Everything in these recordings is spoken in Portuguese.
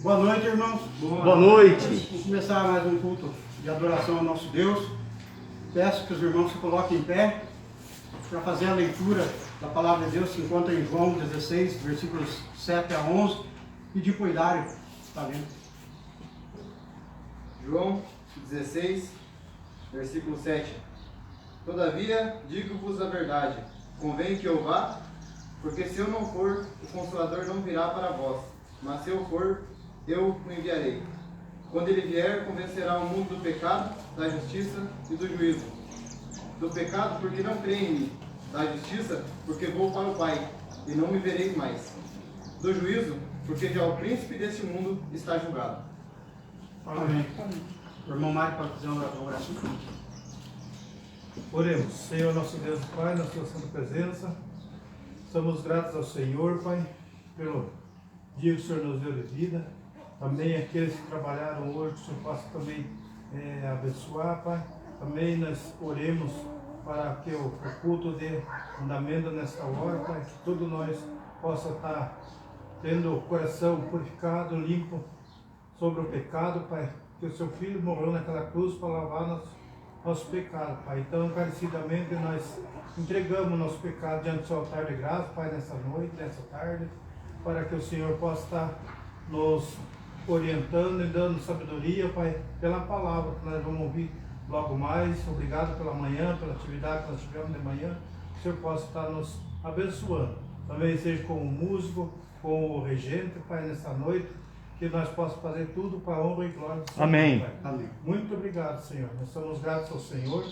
Boa noite, irmãos. Boa noite. Vamos começar mais um culto de adoração ao nosso Deus. Peço que os irmãos se coloquem em pé para fazer a leitura da palavra de Deus que encontra em João 16, versículos 7 a 11. Pedir para o Hilário, está vendo? João 16, versículo 7. Todavia, digo-vos a verdade, convém que eu vá, porque se eu não for, o Consolador não virá para vós, mas se eu for, eu o enviarei. Quando ele vier, convencerá o mundo do pecado, da justiça e do juízo. Do pecado, porque não creem em mim. Da justiça, porque vou para o Pai, e não me vereis mais. Do juízo, porque já o príncipe deste mundo está julgado. Amém. O irmão Mário pode fazer uma oração. Oremos. Senhor, nosso Deus e Pai, na sua santa presença, somos gratos ao Senhor, Pai, pelo dia que o Senhor nos deu de vida. Também aqueles que trabalharam hoje, que o Senhor possa também abençoar, Pai. Também nós oremos para que o culto dê fundamento nesta hora, Pai, que todos nós possa estar tendo o coração purificado, limpo sobre o pecado, Pai, que o seu Filho morreu naquela cruz para lavar nosso pecado, Pai. Então, encarecidamente, nós entregamos nosso pecado diante do seu altar de graça, Pai, nessa noite, nessa tarde, para que o Senhor possa estar nos orientando e dando sabedoria, Pai, pela palavra que nós vamos ouvir logo mais. Obrigado pela manhã, pela atividade que nós tivemos de manhã, que o Senhor possa estar nos abençoando. Também seja com o músico, com o regente, Pai, nessa noite, que nós possamos fazer tudo para a honra e glória do Senhor. Amém. Pai. Amém. Muito obrigado, Senhor. Nós somos gratos ao Senhor.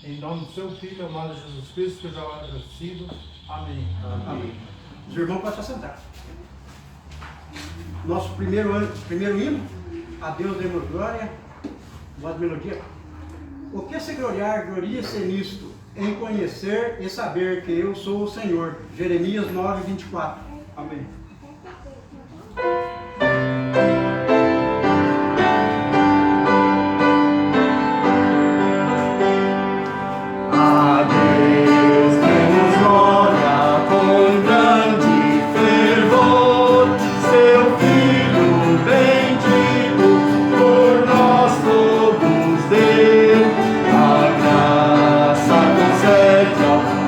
Em nome do seu Filho, amado Jesus Cristo, que já é agradecido. Amém. Amém. Os irmãos podem se sentar. Nosso primeiro hino, a Deus demos glória, voz melodia. O que se gloriar, glorie-se nisto, em conhecer e saber que eu sou o Senhor. Jeremias 9, 24. Amém.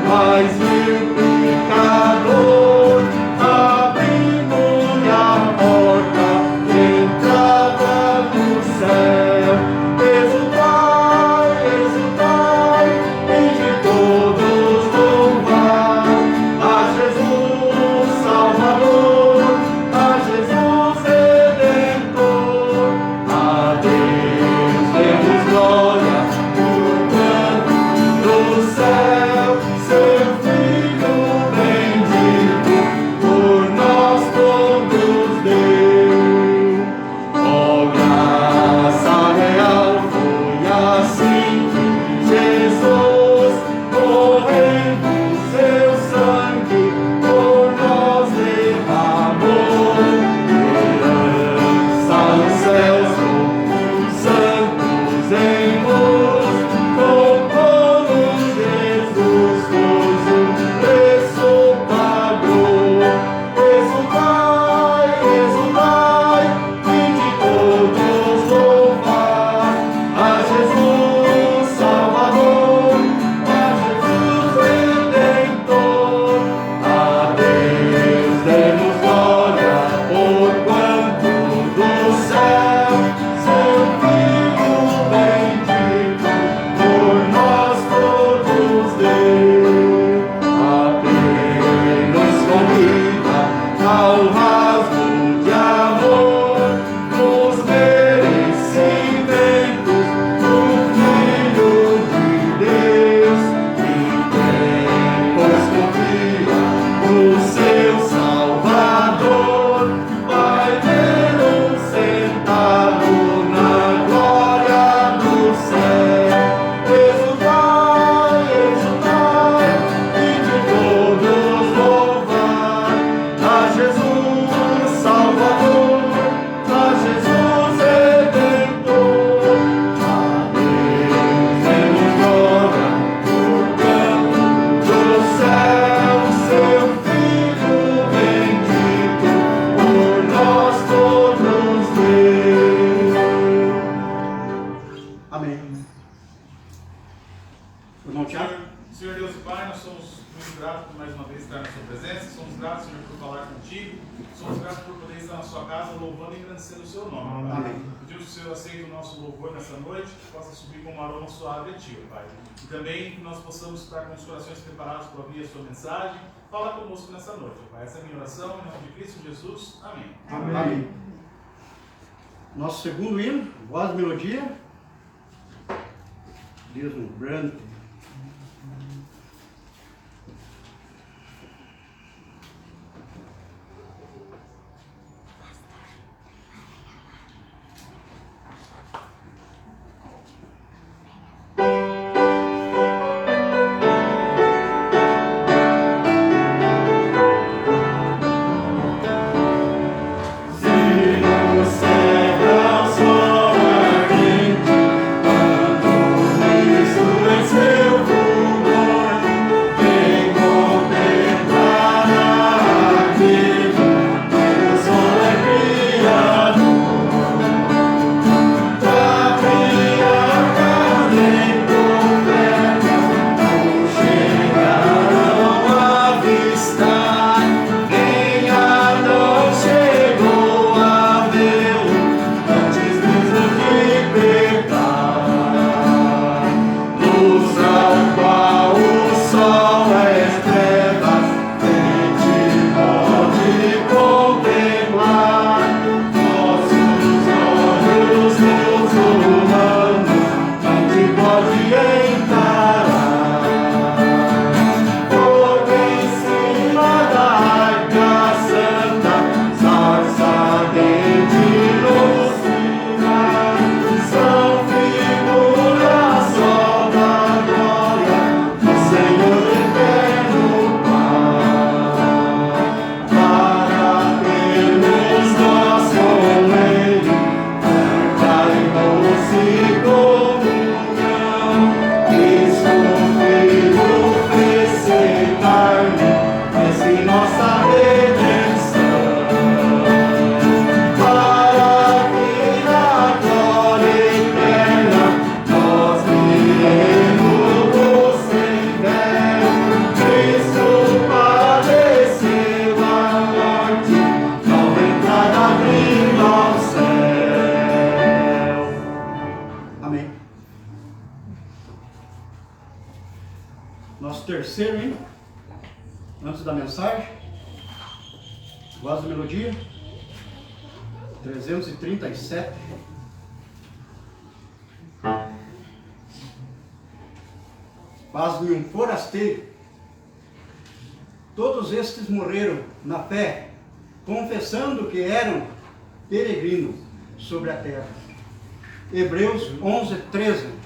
Mais vil pecador, abre louvando e engrandecendo o seu nome. Amém. Pedimos que o Senhor aceite o nosso louvor nessa noite, que possa subir como um aroma suave a Ti, Pai. E também que nós possamos estar com os corações preparados para ouvir a Sua mensagem. Fala conosco nessa noite, Pai. Essa é a minha oração, em nome de Cristo Jesus. Amém. Amém. Nosso segundo hino, voz e melodia. Deslumbrante. Nosso terceiro hino, antes da mensagem, voz da melodia, 337. Faz-me um forasteiro. Todos estes morreram na fé, confessando que eram peregrinos sobre a terra. Hebreus 11, 13.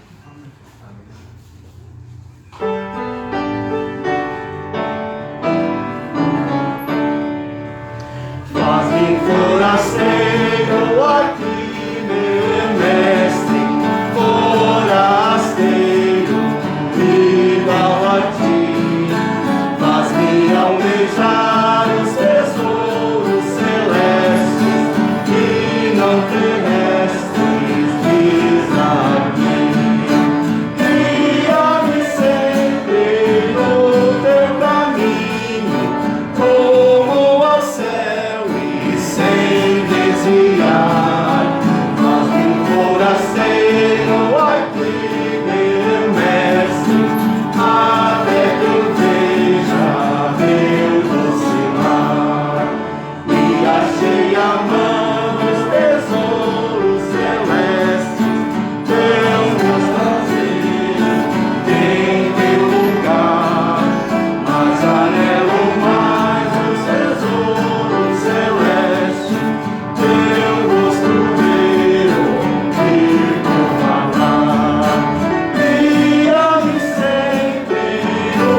Faz-me forasteiro aqui, meu mestre, forasteiro igual a ti. Faz-me almejar os tesouros celestes e não terrestres, diz aqui. Guia-me sempre no teu caminho, como ao céu e sem desviar. Faz-me um forasteiro aqui, meu mestre, até que eu veja meu doce lar. E achei a mão os tesouros celestes, tão gostosinho em teu lugar. Mas anelo mais os tesouros celestes, teu rosto ver, ouvir, por falar. Guia-me sempre no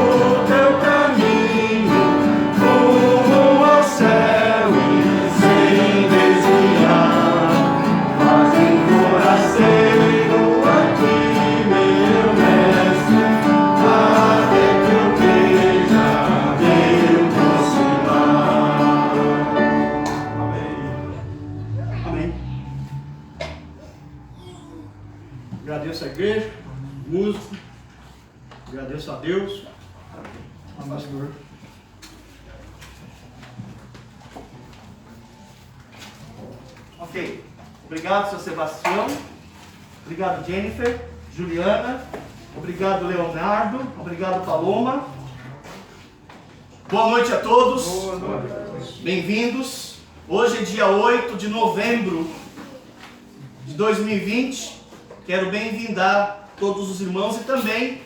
teu caminho, rumo ao céu e sem desviar. Faz-me um forasteiro aqui, meu mestre, até que eu veja meu doce lar. Amém. Agradeço a igreja, músico, agradeço a Deus, ao pastor. Ok. Obrigado, seu Sebastião. Obrigado, Jennifer, Juliana. Obrigado, Leonardo. Obrigado, Paloma. Boa noite a todos. Boa noite. Bem-vindos. Hoje é dia 8 de novembro de 2020. Quero bem-vindar todos os irmãos e também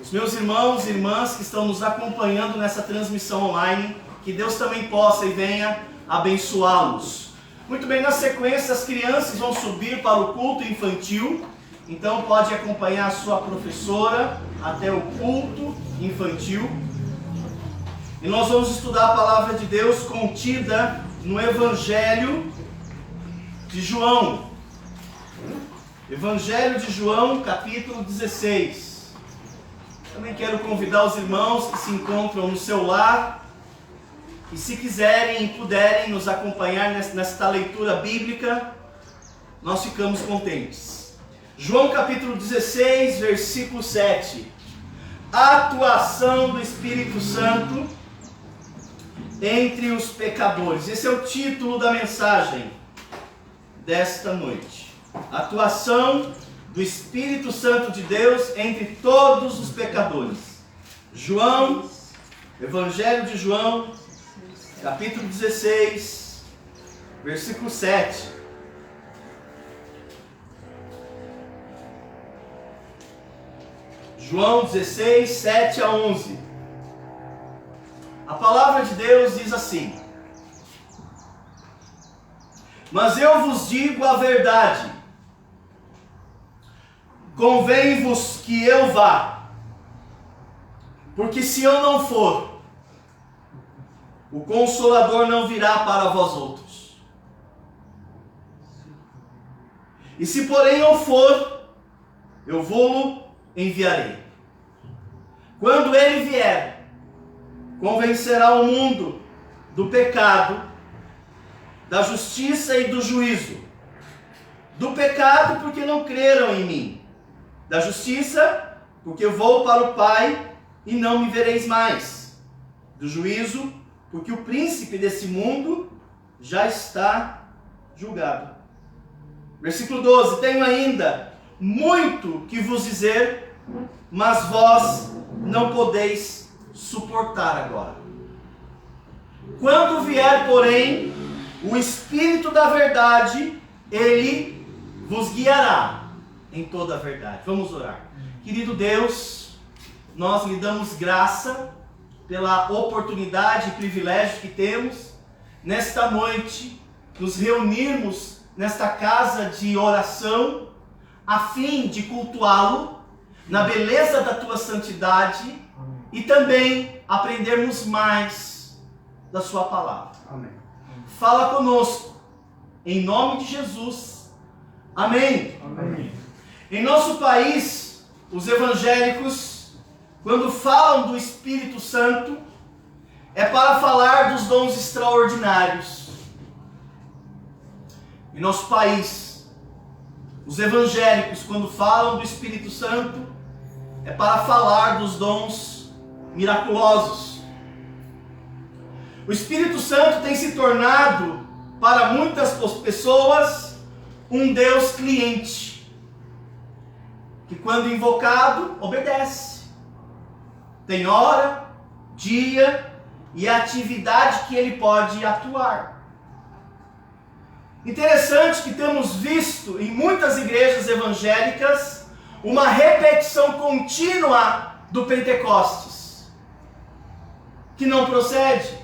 os meus irmãos e irmãs que estão nos acompanhando nessa transmissão online. Que Deus também possa e venha abençoá-los. Muito bem, na sequência as crianças vão subir para o culto infantil. Então pode acompanhar a sua professora até o culto infantil. E nós vamos estudar a palavra de Deus contida no Evangelho de João. Evangelho de João, capítulo 16. Também quero convidar os irmãos que se encontram no seu lar e se quiserem e puderem nos acompanhar nesta leitura bíblica, nós ficamos contentes. João capítulo 16, versículo 7. A atuação do Espírito Santo entre os pecadores. Esse é o título da mensagem desta noite. Atuação do Espírito Santo de Deus entre todos os pecadores. João, Evangelho de João, capítulo 16, versículo 7. João 16, 7 a 11. A palavra de Deus diz assim: Mas eu vos digo a verdade, convém-vos que eu vá, porque se eu não for, o Consolador não virá para vós outros. E se porém eu for, eu vou-lo enviarei. Quando ele vier, convencerá o mundo do pecado, da justiça e do juízo. Do pecado, porque não creram em mim. Da justiça, porque eu vou para o Pai e não me vereis mais. Do juízo, porque o príncipe desse mundo já está julgado. Versículo 12. Tenho ainda muito que vos dizer, mas vós não podeis suportar agora. Quando vier, porém, o Espírito da verdade, ele vos guiará em toda a verdade. Vamos orar. Querido Deus, nós lhe damos graça pela oportunidade e privilégio que temos nesta noite, nos reunirmos nesta casa de oração, a fim de cultuá-lo na beleza da tua santidade e também aprendermos mais da sua palavra. Amém. Fala conosco, em nome de Jesus. Amém. Amém. Em nosso país, os evangélicos, quando falam do Espírito Santo, é para falar dos dons extraordinários. Em nosso país, os evangélicos, quando falam do Espírito Santo, é para falar dos dons miraculosos. O Espírito Santo tem se tornado, para muitas pessoas, um Deus cliente, que quando invocado, obedece. Tem hora, dia e atividade que ele pode atuar. Interessante que temos visto em muitas igrejas evangélicas uma repetição contínua do Pentecostes, que não procede.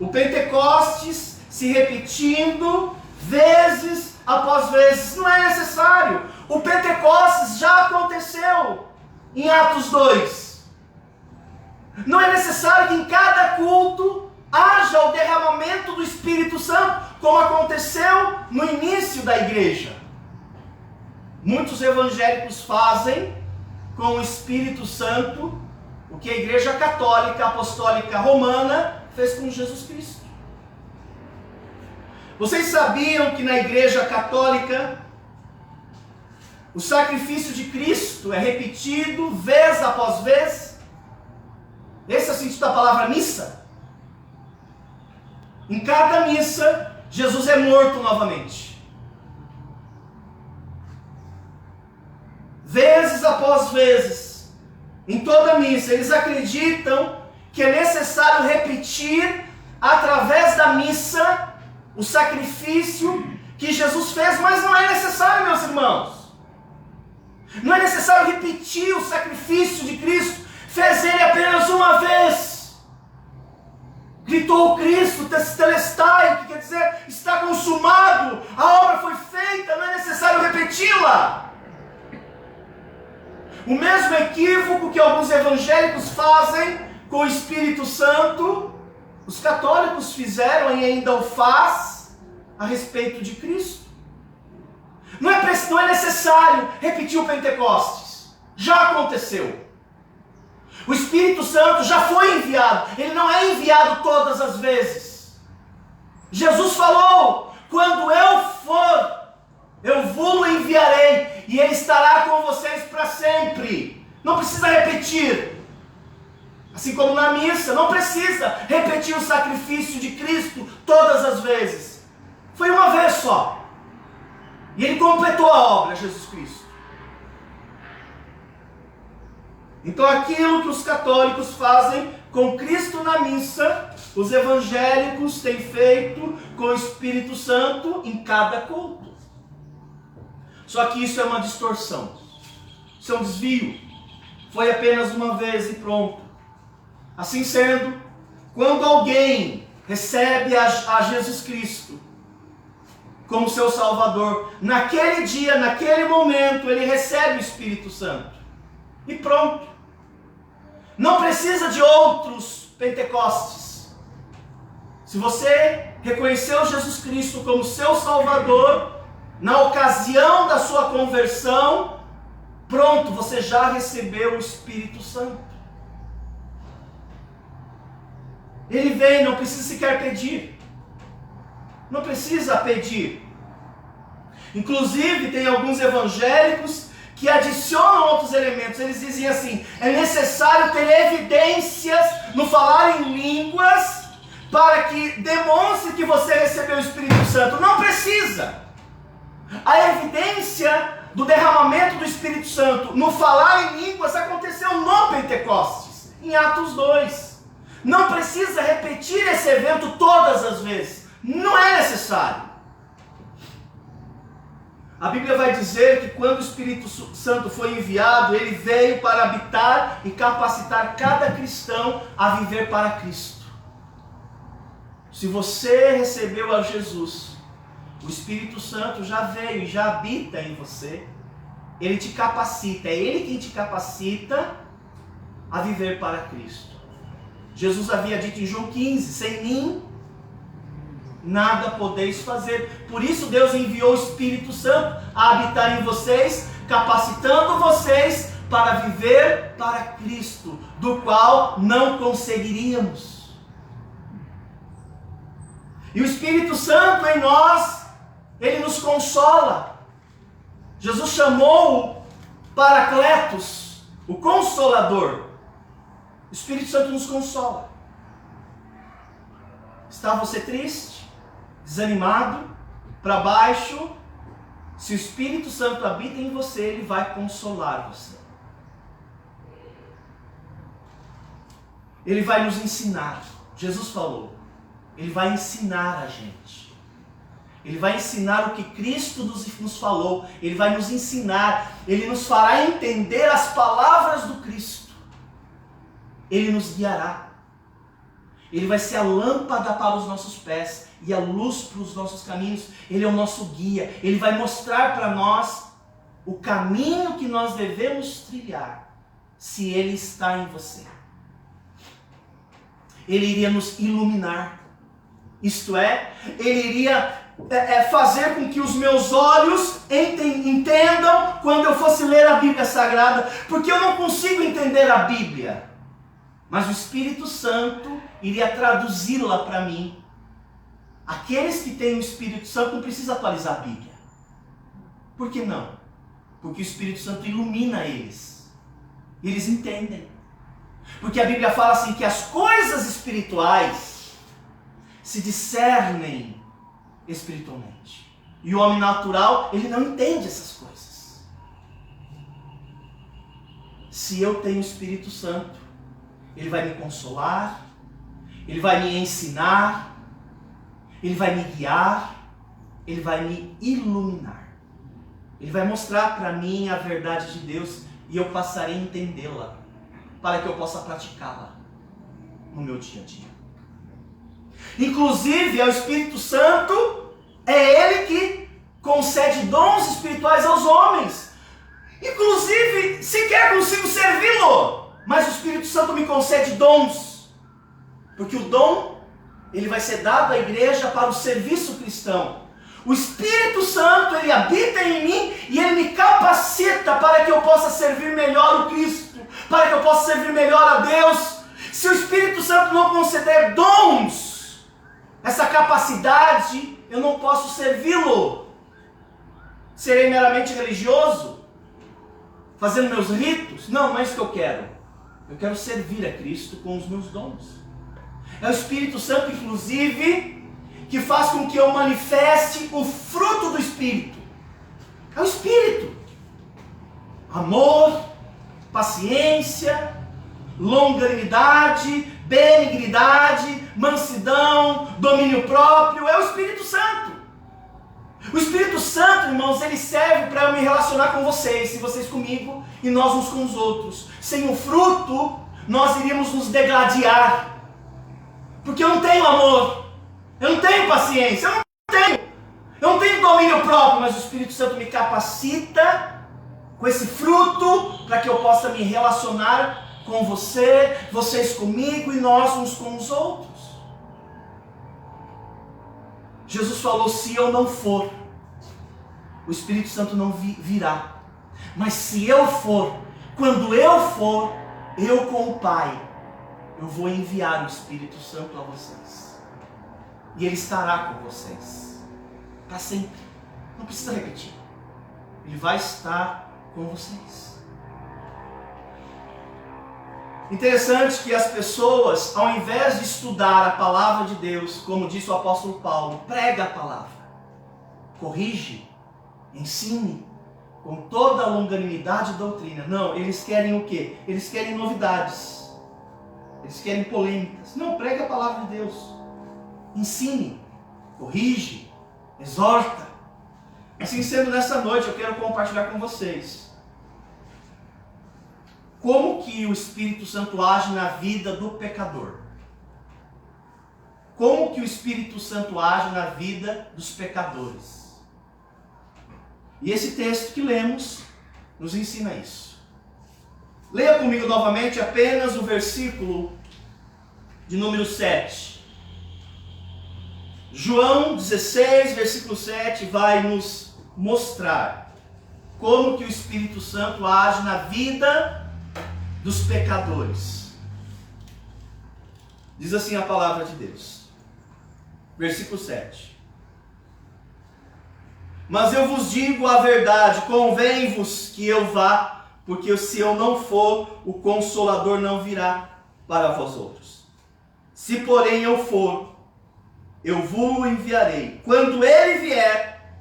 O Pentecostes se repetindo vezes após vezes. Não é necessário. O Pentecostes já aconteceu em Atos 2. Não é necessário que em cada culto haja o derramamento do Espírito Santo, como aconteceu no início da igreja. Muitos evangélicos fazem com o Espírito Santo o que a Igreja Católica Apostólica Romana fez com Jesus Cristo. Vocês sabiam que na Igreja Católica o sacrifício de Cristo é repetido vez após vez? Esse é o sentido da palavra missa. Em cada missa, Jesus é morto novamente. Vezes após vezes, em toda a missa, eles acreditam que é necessário repetir, através da missa, o sacrifício que Jesus fez, mas não é necessário, meus irmãos. Não é necessário repetir o sacrifício de Cristo. Fez ele apenas uma vez. Gritou Cristo, tetelestai, que quer dizer, está consumado, a obra foi feita, não é necessário repeti-la. O mesmo equívoco que alguns evangélicos fazem com o Espírito Santo, os católicos fizeram e ainda o faz a respeito de Cristo. Não é necessário repetir o Pentecostes. Já aconteceu. O Espírito Santo já foi enviado. Ele não é enviado todas as vezes. Jesus falou: quando eu for, eu vou enviarei, e ele estará com vocês para sempre. Não precisa repetir. Assim como na missa, não precisa repetir o sacrifício de Cristo todas as vezes. Foi uma vez só. E ele completou a obra, Jesus Cristo. Então aquilo que os católicos fazem com Cristo na missa, os evangélicos têm feito com o Espírito Santo em cada culto. Só que isso é uma distorção. Isso é um desvio. Foi apenas uma vez e pronto. Assim sendo, quando alguém recebe a Jesus Cristo como seu Salvador, naquele dia, naquele momento, ele recebe o Espírito Santo. E pronto. Não precisa de outros Pentecostes. Se você reconheceu Jesus Cristo como seu Salvador, na ocasião da sua conversão, pronto, você já recebeu o Espírito Santo. Ele vem, não precisa sequer pedir. Não precisa pedir. Inclusive, tem alguns evangélicos que adicionam outros elementos. Eles dizem assim: é necessário ter evidências no falar em línguas para que demonstre que você recebeu o Espírito Santo. Não precisa. A evidência do derramamento do Espírito Santo no falar em línguas aconteceu no Pentecostes, em Atos 2. Não precisa repetir esse evento todas as vezes. Não é necessário. A Bíblia vai dizer que quando o Espírito Santo foi enviado, ele veio para habitar e capacitar cada cristão a viver para Cristo. Se você recebeu a Jesus, o Espírito Santo já veio e já habita em você. Ele te capacita, é Ele quem te capacita a viver para Cristo. Jesus havia dito em João 15, sem mim nada podeis fazer. Por isso Deus enviou o Espírito Santo a habitar em vocês, capacitando vocês para viver para Cristo, do qual não conseguiríamos. E o Espírito Santo em nós, ele nos consola. Jesus chamou o Paracletos, o Consolador. O Espírito Santo nos consola. Está você triste, desanimado, para baixo? Se o Espírito Santo habita em você, ele vai consolar você. Ele vai nos ensinar. Jesus falou, ele vai ensinar a gente. Ele vai ensinar o que Cristo nos falou. Ele vai nos ensinar. Ele nos fará entender as palavras do Cristo. Ele nos guiará. Ele vai ser a lâmpada para os nossos pés e a luz para os nossos caminhos. Ele é o nosso guia. Ele vai mostrar para nós o caminho que nós devemos trilhar, se Ele está em você. Ele iria nos iluminar. Isto é, Ele iria fazer com que os meus olhos entendam quando eu fosse ler a Bíblia Sagrada, porque eu não consigo entender a Bíblia. Mas o Espírito Santo iria traduzi-la para mim. Aqueles que têm o Espírito Santo não precisam atualizar a Bíblia. Por que não? Porque o Espírito Santo ilumina eles. E eles entendem. Porque a Bíblia fala assim que as coisas espirituais se discernem espiritualmente. E o homem natural, ele não entende essas coisas. Se eu tenho o Espírito Santo, ele vai me consolar, ele vai me ensinar, ele vai me guiar, ele vai me iluminar. Ele vai mostrar para mim a verdade de Deus e eu passarei a entendê-la, para que eu possa praticá-la no meu dia a dia. Inclusive, é o Espírito Santo, é Ele que concede dons espirituais aos homens. Inclusive, sequer consigo servi-lo, mas o Espírito Santo me concede dons, porque o dom, ele vai ser dado à igreja para o serviço cristão. O Espírito Santo, ele habita em mim e ele me capacita para que eu possa servir melhor o Cristo, para que eu possa servir melhor a Deus. Se o Espírito Santo não conceder dons, essa capacidade, eu não posso servi-lo. Serei meramente religioso, fazendo meus ritos? Não, não é isso que eu quero. Eu quero servir a Cristo com os meus dons. É o Espírito Santo, inclusive, que faz com que eu manifeste o fruto do Espírito. É o Espírito. Amor, paciência, longanimidade, benignidade, mansidão, domínio próprio. É o Espírito Santo. O Espírito Santo, irmãos, ele serve para eu me relacionar com vocês, e vocês comigo, e nós uns com os outros. Sem o fruto, nós iríamos nos degladiar. Porque eu não tenho amor, eu não tenho paciência, eu não tenho domínio próprio, mas o Espírito Santo me capacita com esse fruto para que eu possa me relacionar com você, vocês comigo e nós uns com os outros. Jesus falou: se eu não for, o Espírito Santo não virá. Mas se eu for, quando eu for, eu com o Pai, eu vou enviar o Espírito Santo a vocês. E Ele estará com vocês para sempre. Não precisa repetir. Ele vai estar com vocês. Interessante que as pessoas, ao invés de estudar a palavra de Deus, como disse o apóstolo Paulo, prega a palavra, corrige, ensine, com toda a longanimidade e doutrina. Não, eles querem o quê? Eles querem novidades. Eles querem polêmicas. Não, prega a palavra de Deus. Ensine, corrige, exorta. Assim sendo, nessa noite eu quero compartilhar com vocês como que o Espírito Santo age na vida do pecador. Como que o Espírito Santo age na vida dos pecadores. E esse texto que lemos nos ensina isso. Leia comigo novamente apenas o versículo de número 7. João 16, versículo 7 vai nos mostrar como que o Espírito Santo age na vida dos pecadores. Diz assim a palavra de Deus. Versículo 7. Mas eu vos digo a verdade, convém-vos que eu vá, porque se eu não for, o Consolador não virá para vós outros. Se porém eu for, eu vos enviarei. Quando ele vier,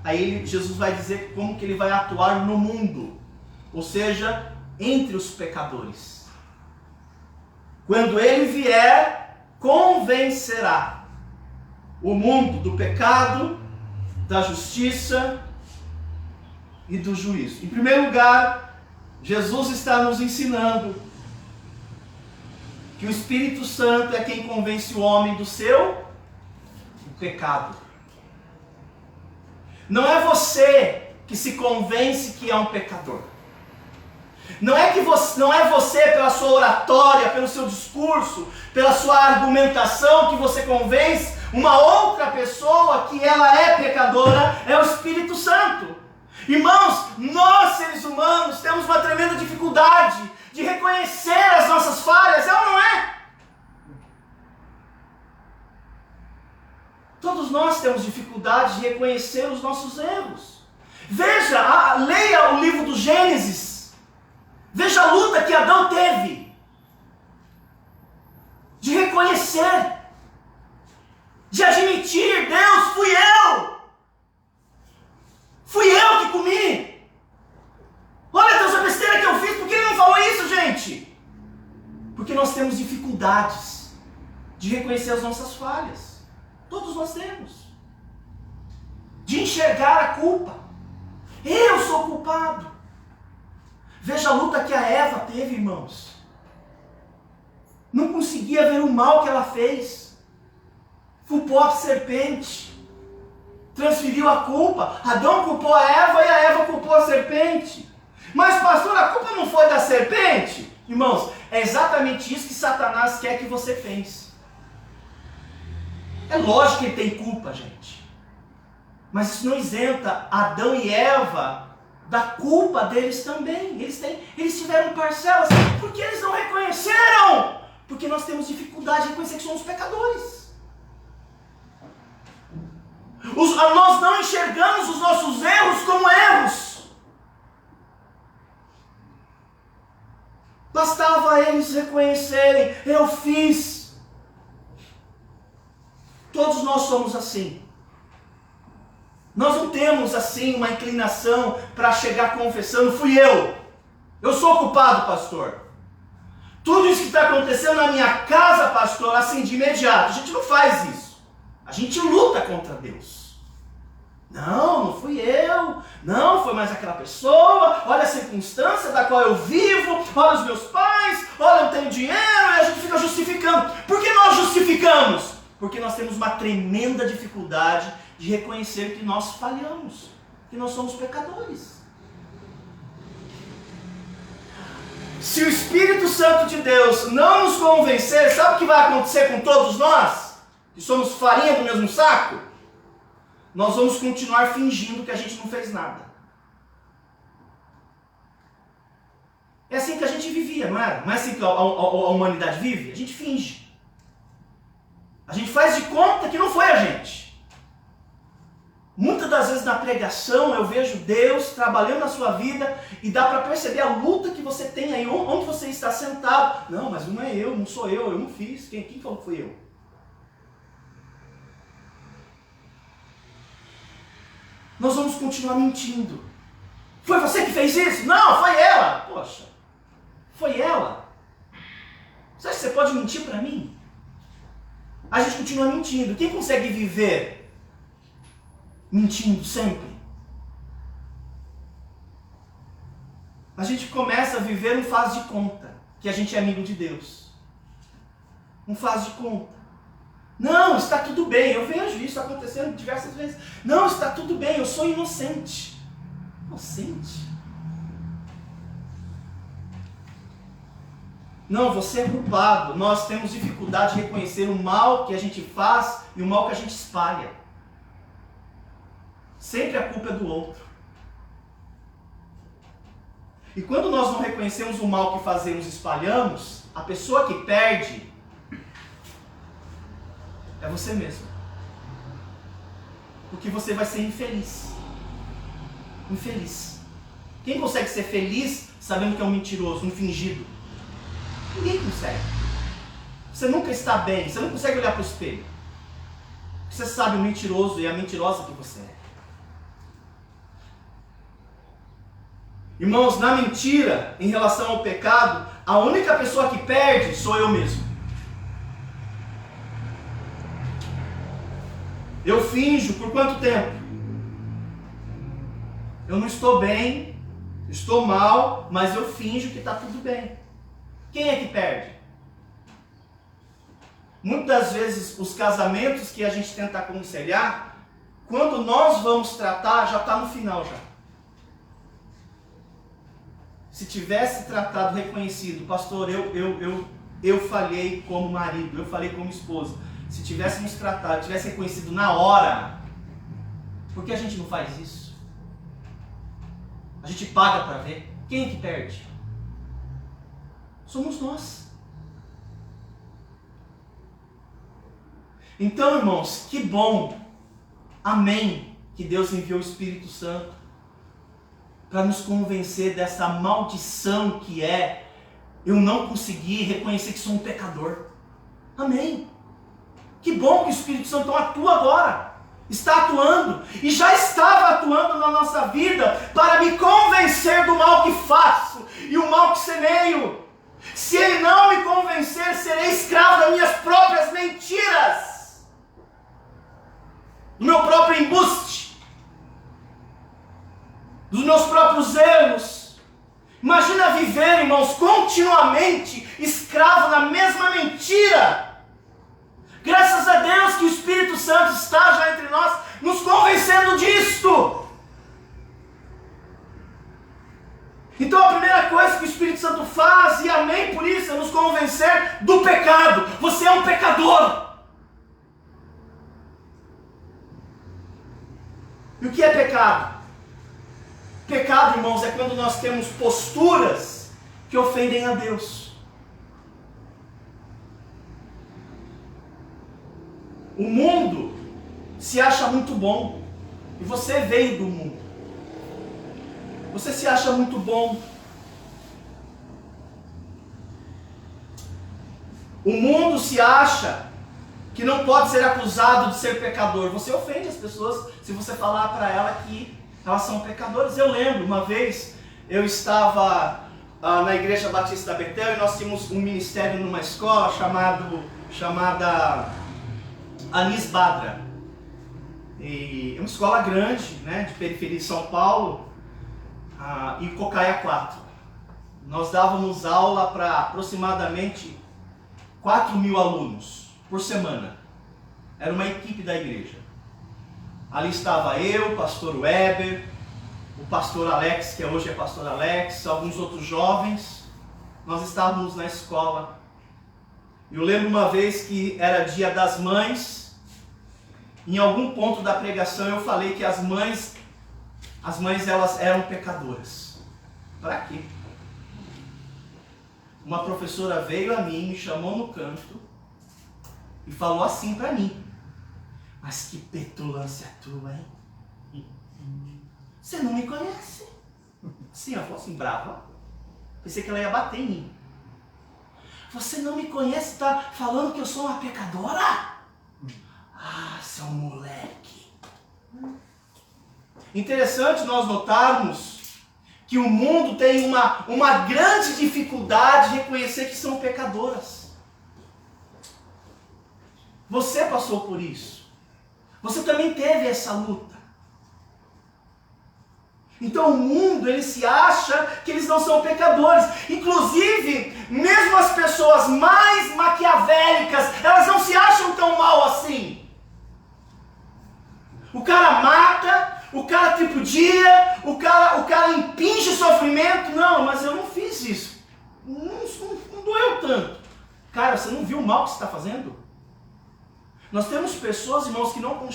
aí Jesus vai dizer como que ele vai atuar no mundo, ou seja, entre os pecadores. Quando ele vier, convencerá o mundo do pecado, da justiça e do juízo. Em primeiro lugar, Jesus está nos ensinando que o Espírito Santo é quem convence o homem do seu pecado. Não é você que se convence que é um pecador. Não é você pela sua oratória, pelo seu discurso, pela sua argumentação que você convence uma outra pessoa que ela é pecadora. É o Espírito Santo. Irmãos, nós seres humanos temos uma tremenda dificuldade de reconhecer as nossas falhas, é ou não é? Todos nós temos dificuldade de reconhecer os nossos erros. Veja, leia o livro do Gênesis. Veja a luta que Adão teve de reconhecer, de admitir: Deus, fui eu. dificuldades de reconhecer as nossas falhas. Todos nós temos. De enxergar a culpa. Eu sou culpado. Veja a luta que a Eva teve, irmãos. Não conseguia ver o mal que ela fez. Culpou a serpente. Transferiu a culpa. Adão culpou a Eva e a Eva culpou a serpente. Mas, pastor, a culpa não foi da serpente? Irmãos, é exatamente isso que Satanás quer que você pense. É lógico que ele tem culpa, gente. Mas isso não isenta Adão e Eva da culpa deles também. Eles tiveram parcelas. Por que eles não reconheceram? Porque nós temos dificuldade de reconhecer que somos pecadores. Nós não enxergamos os nossos erros como erros. Bastava eles reconhecerem, eu fiz. Todos nós somos assim. Nós não temos assim uma inclinação para chegar confessando, fui eu sou culpado, pastor. Tudo isso que está acontecendo na minha casa, pastor, assim de imediato, a gente não faz isso. A gente luta contra Deus. Não fui eu, não foi mais aquela pessoa, olha a circunstância da qual eu vivo, olha os meus pais, olha eu não tenho dinheiro, e a gente fica justificando. Por que nós justificamos? Porque nós temos uma tremenda dificuldade de reconhecer que nós falhamos, que nós somos pecadores. Se o Espírito Santo de Deus não nos convencer, sabe o que vai acontecer com todos nós? Que somos farinha do mesmo saco? Nós vamos continuar fingindo que a gente não fez nada. É assim que a gente vivia, não é? Não é assim que a humanidade vive? A gente finge. A gente faz de conta que não foi a gente. Muitas das vezes na pregação eu vejo Deus trabalhando na sua vida e dá para perceber a luta que você tem aí, onde você está sentado. Não, mas não é eu, não sou eu não fiz. Quem falou que fui eu? Nós vamos continuar mentindo. Foi você que fez isso? Não, foi ela. Poxa, foi ela. Você acha que você pode mentir para mim? A gente continua mentindo. Quem consegue viver mentindo sempre? A gente começa a viver um faz de conta que a gente é amigo de Deus. Um faz de conta. Não, está tudo bem, eu vejo isso acontecendo diversas vezes. Não, está tudo bem, eu sou inocente. Inocente? Não, você é culpado. Nós temos dificuldade de reconhecer o mal que a gente faz e o mal que a gente espalha. Sempre a culpa é do outro. E quando nós não reconhecemos o mal que fazemos e espalhamos, a pessoa que perde é você mesmo. Porque você vai ser infeliz. Infeliz. Quem consegue ser feliz sabendo que é um mentiroso, um fingido? Ninguém consegue. Você nunca está bem, você não consegue olhar para o espelho. Você sabe o mentiroso e a mentirosa que você é. Irmãos, na mentira, em relação ao pecado, a única pessoa que perde sou eu mesmo. Eu finjo por quanto tempo? Eu não estou bem, estou mal, mas eu finjo que está tudo bem. Quem é que perde? Muitas vezes os casamentos que a gente tenta aconselhar, quando nós vamos tratar, já está no final já. Se tivesse tratado, reconhecido, pastor, eu falhei como marido, eu falhei como esposa. Se tivéssemos tratado, tivesse reconhecido na hora, por que a gente não faz isso? A gente paga para ver. Quem é que perde? Somos nós. Então, irmãos, que bom, amém, que Deus enviou o Espírito Santo para nos convencer dessa maldição que é eu não conseguir reconhecer que sou um pecador. Amém. Que bom que o Espírito Santo atua agora. Está atuando. E já estava atuando na nossa vida para me convencer do mal que faço e o mal que semeio. Se ele não me convencer, serei escravo das minhas próprias mentiras, do meu próprio embuste, dos meus próprios erros. Imagina viver, irmãos, continuamente escravo da mesma mentira. Graças a Deus que o Espírito Santo está já entre nós, nos convencendo disto. Então a primeira coisa que o Espírito Santo faz, e amém por isso, é nos convencer do pecado. Você é um pecador. E o que é pecado? Pecado, irmãos, é quando nós temos posturas que ofendem a Deus. O mundo se acha muito bom, e você veio do mundo. Você se acha muito bom. O mundo se acha que não pode ser acusado de ser pecador. Você ofende as pessoas se você falar para ela que elas são pecadoras. Eu lembro, uma vez, eu estava na Igreja Batista Betel e nós tínhamos um ministério numa escola chamada Anis Badra. E é uma escola grande, né, de periferia de São Paulo, e Cocaia 4. Nós dávamos aula para aproximadamente 4.000 alunos por semana. Era uma equipe da igreja. Ali estava eu, o pastor Weber, o pastor Alex, que hoje é pastor Alex, alguns outros jovens. Nós estávamos na escola. Eu lembro uma vez que era dia das mães. Em algum ponto da pregação eu falei que as mães elas eram pecadoras. Para quê? Uma professora veio a mim, me chamou no canto e falou assim para mim: mas que petulância tua, hein? Você não me conhece. Sim, ela falou assim, brava. Pensei que ela ia bater em mim. Você não me conhece, tá falando que eu sou uma pecadora? Ah, seu moleque. Interessante nós notarmos que o mundo tem uma grande dificuldade de reconhecer que são pecadoras. Você passou por isso. Você também teve essa luta. Então o mundo, ele se acha que eles não são pecadores. Inclusive, mesmo as pessoas mais maquiavélicas, elas não se acham tão mal assim. O cara mata, o cara tripudia, o cara impinge sofrimento. Não, mas eu não fiz isso. Não doeu tanto. Cara, você não viu o mal que você está fazendo? Nós temos pessoas, irmãos, que não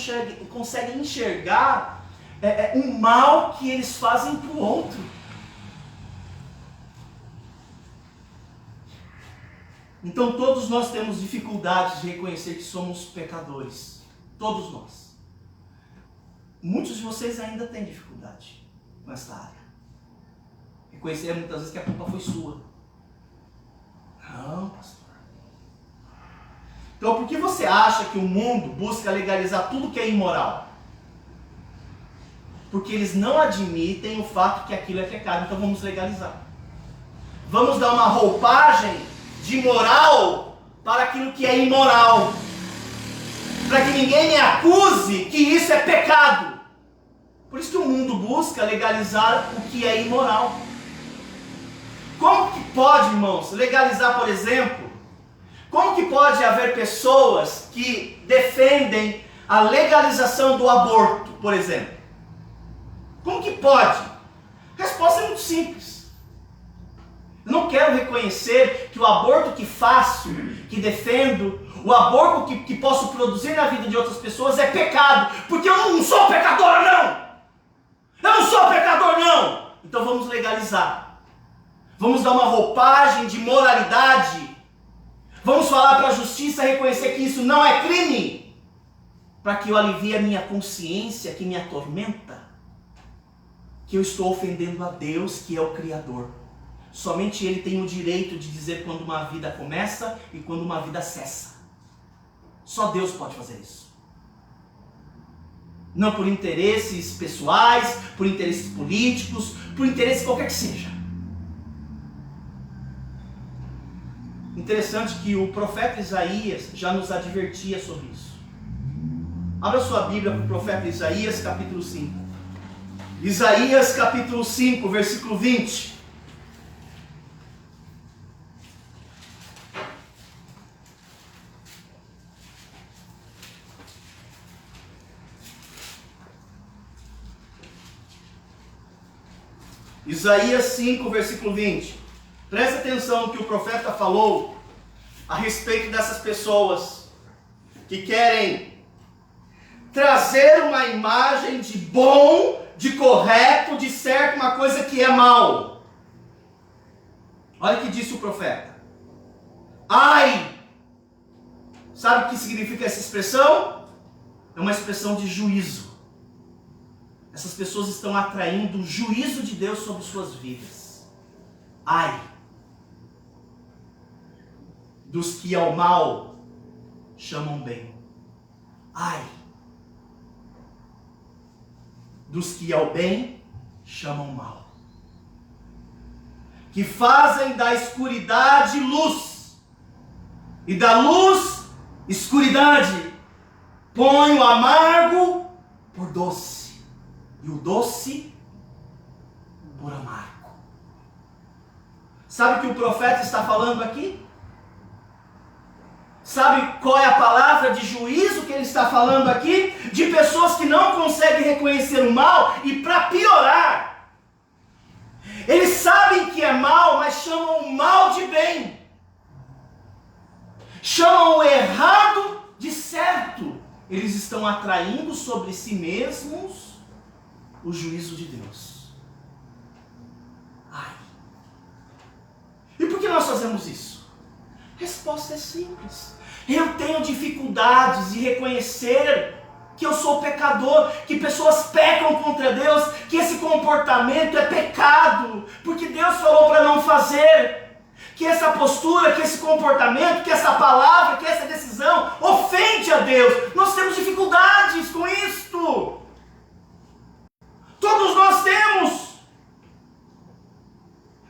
conseguem enxergar o mal que eles fazem para o outro. Então todos nós temos dificuldades de reconhecer que somos pecadores. Todos nós. Muitos de vocês ainda têm dificuldade com essa área. Reconhecer muitas vezes que a culpa foi sua. Não, pastor. Então por que você acha que o mundo busca legalizar tudo que é imoral? Porque eles não admitem o fato que aquilo é pecado, então vamos legalizar. Vamos dar uma roupagem de moral para aquilo que é imoral. Para que ninguém me acuse que isso é pecado. Por isso que o mundo busca legalizar o que é imoral. Como que pode, irmãos, legalizar, por exemplo, como que pode haver pessoas que defendem a legalização do aborto, por exemplo? Como que pode? A resposta é muito simples. Eu não quero reconhecer que o aborto que faço, que defendo, o aborto que posso produzir na vida de outras pessoas é pecado, porque eu não sou pecador, não! Eu não sou pecador, não! Então vamos legalizar. Vamos dar uma roupagem de moralidade. Vamos falar para a justiça reconhecer que isso não é crime, para que eu alivie a minha consciência que me atormenta, que eu estou ofendendo a Deus, que é o Criador. Somente Ele tem o direito de dizer quando uma vida começa e quando uma vida cessa. Só Deus pode fazer isso. Não por interesses pessoais, por interesses políticos, por interesse qualquer que seja. Interessante que o profeta Isaías já nos advertia sobre isso. Abra sua Bíblia para o profeta Isaías, capítulo 5. Isaías, capítulo 5, versículo 20. Isaías 5, versículo 20. Presta atenção no que o profeta falou a respeito dessas pessoas que querem trazer uma imagem de bom, de correto, de certo, uma coisa que é mal. Olha o que disse o profeta. Ai! Sabe o que significa essa expressão? É uma expressão de juízo. Essas pessoas estão atraindo o juízo de Deus sobre suas vidas. Ai! Dos que ao mal chamam bem. Ai! Dos que ao bem chamam mal. Que fazem da escuridade luz, e da luz escuridade. Põe o amargo por doce, e o doce por amargo. Sabe o que o profeta está falando aqui? Sabe qual é a palavra de juízo que ele está falando aqui? De pessoas que não conseguem reconhecer o mal e, para piorar, eles sabem que é mal, mas chamam o mal de bem. Chamam o errado de certo. Eles estão atraindo sobre si mesmos o juízo de Deus. Ai. E por que nós fazemos isso? A resposta é simples. Eu tenho dificuldades de reconhecer que eu sou pecador, que pessoas pecam contra Deus, que esse comportamento é pecado, porque Deus falou para não fazer, que essa postura, que esse comportamento, que essa palavra, que essa decisão ofende a Deus. Nós temos dificuldades com isto. Todos nós temos.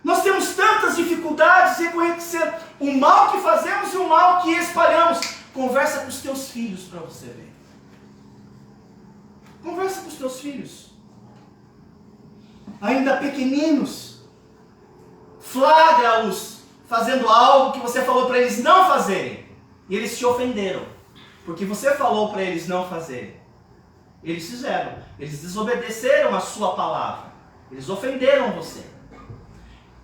Nós temos tantas dificuldades de reconhecer o mal que fazemos e o mal que espalhamos. Conversa com os teus filhos para você ver. Conversa com os teus filhos. Ainda pequeninos. Flagra-os fazendo algo que você falou para eles não fazerem. E eles te ofenderam. Porque você falou para eles não fazerem. Eles fizeram. Eles desobedeceram a sua palavra. Eles ofenderam você.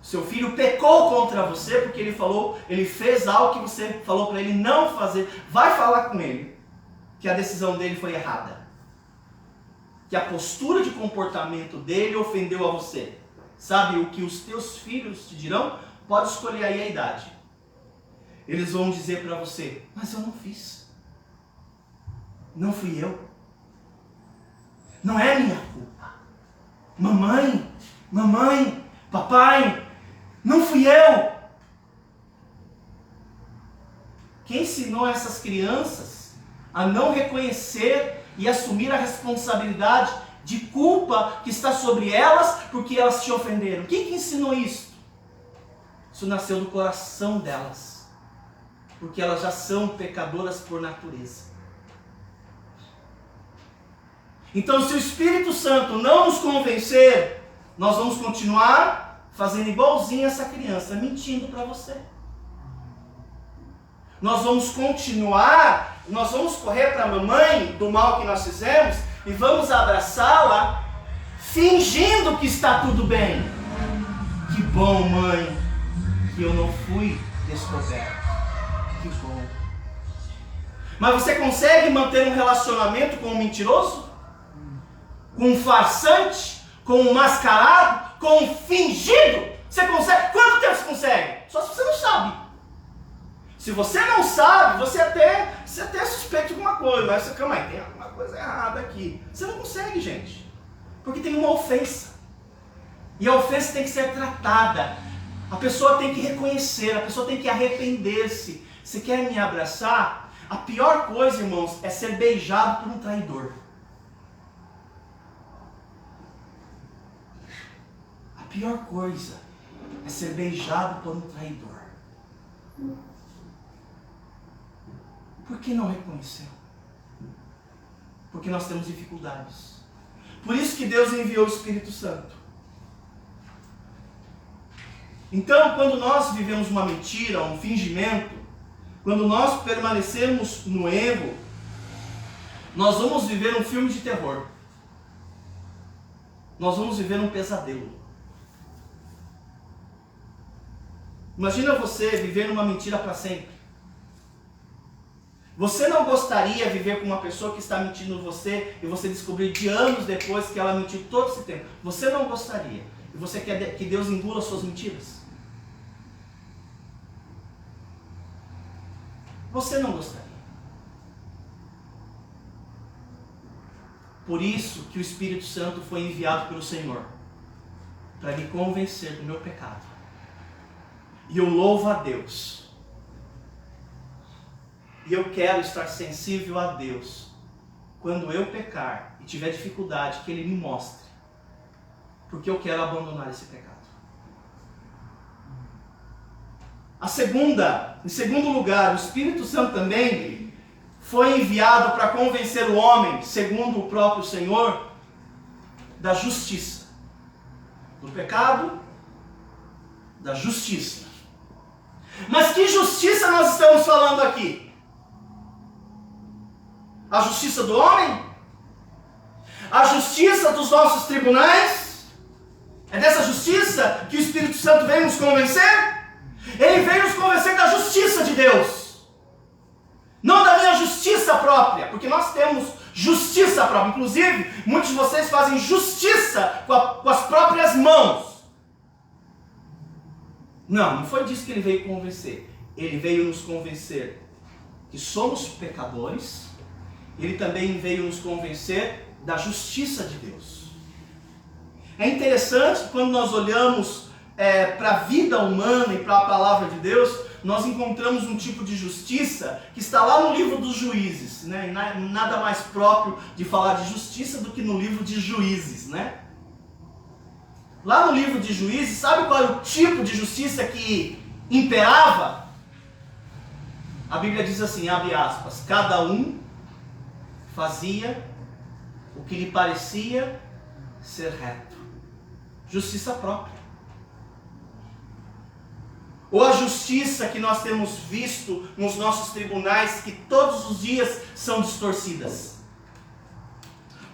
Seu filho pecou contra você porque ele fez algo que você falou para ele não fazer. Vai falar com ele que a decisão dele foi errada. Que a postura de comportamento dele ofendeu a você. Sabe o que os teus filhos te dirão? Pode escolher aí a idade. Eles vão dizer para você, mas eu não fiz. Não fui eu. Não é minha culpa. Mamãe, papai, não fui eu. Quem ensinou essas crianças a não reconhecer e assumir a responsabilidade de culpa que está sobre elas porque elas te ofenderam? Quem que ensinou isso? Isso nasceu do coração delas, porque elas já são pecadoras por natureza. Então, se o Espírito Santo não nos convencer, nós vamos continuar fazendo igualzinho essa criança, mentindo para você. Nós vamos continuar, nós vamos correr para a mamãe do mal que nós fizemos e vamos abraçá-la, fingindo que está tudo bem. Que bom, mãe, que eu não fui descoberto. Que bom. Mas você consegue manter um relacionamento com um mentiroso? Com um farsante? Com um mascarado? Com um fingido? Você consegue? Quanto tempo você consegue? Só se você não sabe. Se você não sabe, você até suspeita de alguma coisa, mas calma aí, tem alguma coisa errada aqui. Você não consegue, gente. Porque tem uma ofensa. E a ofensa tem que ser tratada. A pessoa tem que reconhecer, a pessoa tem que arrepender-se. Você quer me abraçar? A pior coisa, irmãos, é ser beijado por um traidor. A pior coisa é ser beijado por um traidor. Por que não reconheceu? Porque nós temos dificuldades. Por isso que Deus enviou o Espírito Santo. Então, quando nós vivemos uma mentira, um fingimento, quando nós permanecemos no erro, nós vamos viver um filme de terror. Nós vamos viver um pesadelo. Imagina você viver numa mentira para sempre. Você não gostaria de viver com uma pessoa que está mentindo você e você descobrir de anos depois que ela mentiu todo esse tempo? Você não gostaria. E você quer que Deus engula suas mentiras? Você não gostaria. Por isso que o Espírito Santo foi enviado pelo Senhor, para me convencer do meu pecado. E eu louvo a Deus. E eu quero estar sensível a Deus. Quando eu pecar e tiver dificuldade, que Ele me mostre. Porque eu quero abandonar esse pecado. Em segundo lugar, o Espírito Santo também foi enviado para convencer o homem, segundo o próprio Senhor, da justiça. Do pecado, da justiça. Mas que justiça nós estamos falando aqui? A justiça do homem? A justiça dos nossos tribunais? É dessa justiça que o Espírito Santo veio nos convencer? Ele veio nos convencer da justiça de Deus. Não da minha justiça própria, porque nós temos justiça própria. Inclusive, muitos de vocês fazem justiça com as próprias mãos. Não foi disso que ele veio convencer. Ele veio nos convencer que somos pecadores. Ele também veio nos convencer da justiça de Deus. É interessante quando nós olhamos para a vida humana e para a palavra de Deus, nós encontramos um tipo de justiça que está lá no livro dos Juízes, né? Nada mais próprio de falar de justiça do que no livro de Juízes, né? Lá no livro de Juízes, sabe qual era o tipo de justiça que imperava? A Bíblia diz assim, abre aspas, cada um fazia o que lhe parecia ser reto. Justiça própria. Ou a justiça que nós temos visto nos nossos tribunais, que todos os dias são distorcidas.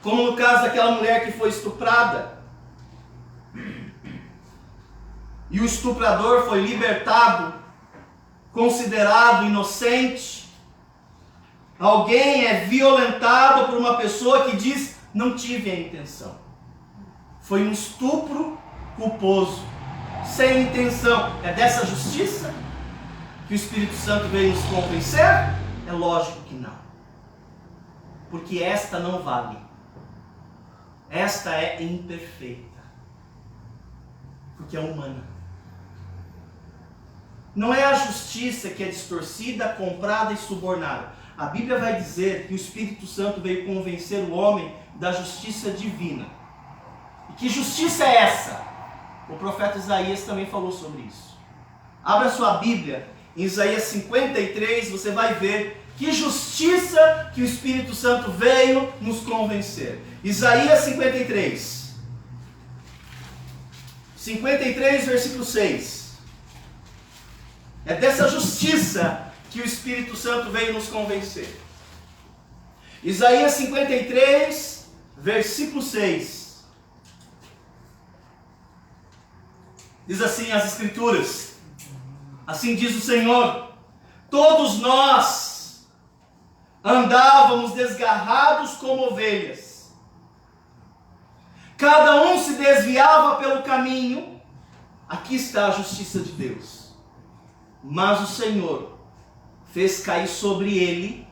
Como no caso daquela mulher que foi estuprada. E o estuprador foi libertado, considerado inocente. Alguém é violentado por uma pessoa que diz, não tive a intenção. Foi um estupro culposo, sem intenção. É dessa justiça que o Espírito Santo veio nos convencer? É lógico que não. Porque esta não vale. Esta é imperfeita. Porque é humana. Não é a justiça que é distorcida, comprada e subornada. A Bíblia vai dizer que o Espírito Santo veio convencer o homem da justiça divina. E que justiça é essa? O profeta Isaías também falou sobre isso. Abra sua Bíblia, em Isaías 53, você vai ver que justiça que o Espírito Santo veio nos convencer. Isaías 53. 53, versículo 6. É dessa justiça que o Espírito Santo veio nos convencer. Isaías 53, versículo 6. Diz assim as Escrituras. Assim diz o Senhor: todos nós andávamos desgarrados como ovelhas. Cada um se desviava pelo caminho. Aqui está a justiça de Deus. Mas o Senhor fez cair sobre ele